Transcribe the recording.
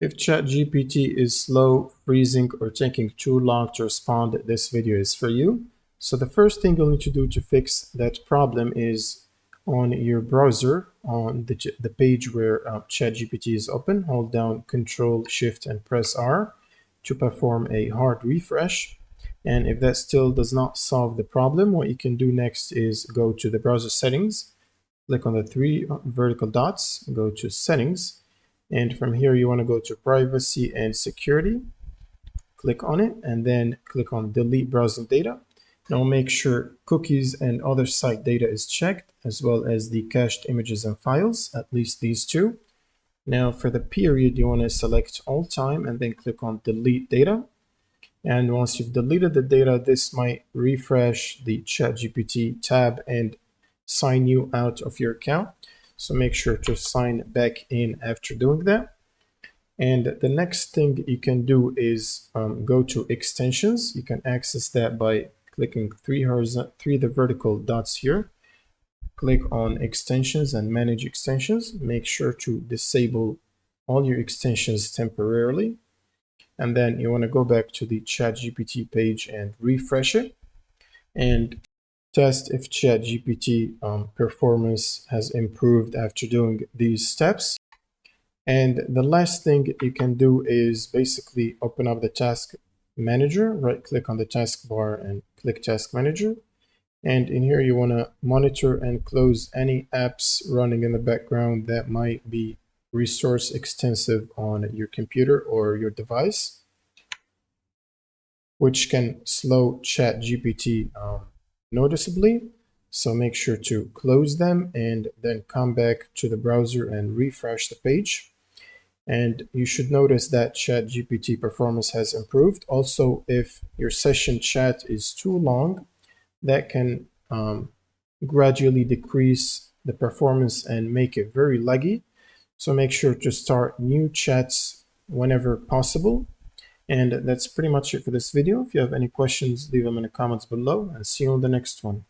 If ChatGPT is slow, freezing, or taking too long to respond, this video is for you. So the first thing you'll need to do to fix that problem is on your browser, on the page where ChatGPT is open, hold down Control, Shift, and press R to perform a hard refresh. And if that still does not solve the problem, what you can do next is go to the browser settings, click on the three vertical dots, go to settings, and from here you want to go to privacy and security, click on it, and then click on delete browsing data. Now make sure cookies and other site data is checked, as well as the cached images and files, at least these two. Now for the period, you want to select all time and then click on delete data. And once you've deleted the data, this might refresh the ChatGPT tab and sign you out of your account. So make sure to sign back in after doing that. And the next thing you can do is go to extensions. You can access that by clicking three the vertical dots here. Click on extensions and manage extensions. Make sure to disable all your extensions temporarily. And then you want to go back to the ChatGPT page and refresh it and test if ChatGPT performance has improved after doing these steps. And the last thing you can do is basically open up the task manager, right click on the taskbar and click task manager. And in here, you want to monitor and close any apps running in the background that might be resource extensive on your computer or your device, which can slow ChatGPT noticeably. So make sure to close them and then come back to the browser and refresh the page. And you should notice that ChatGPT performance has improved. Also, if your session chat is too long, that can gradually decrease the performance and make it very laggy. So make sure to start new chats whenever possible. And that's pretty much it for this video. If you have any questions, leave them in the comments below, and see you on the next one.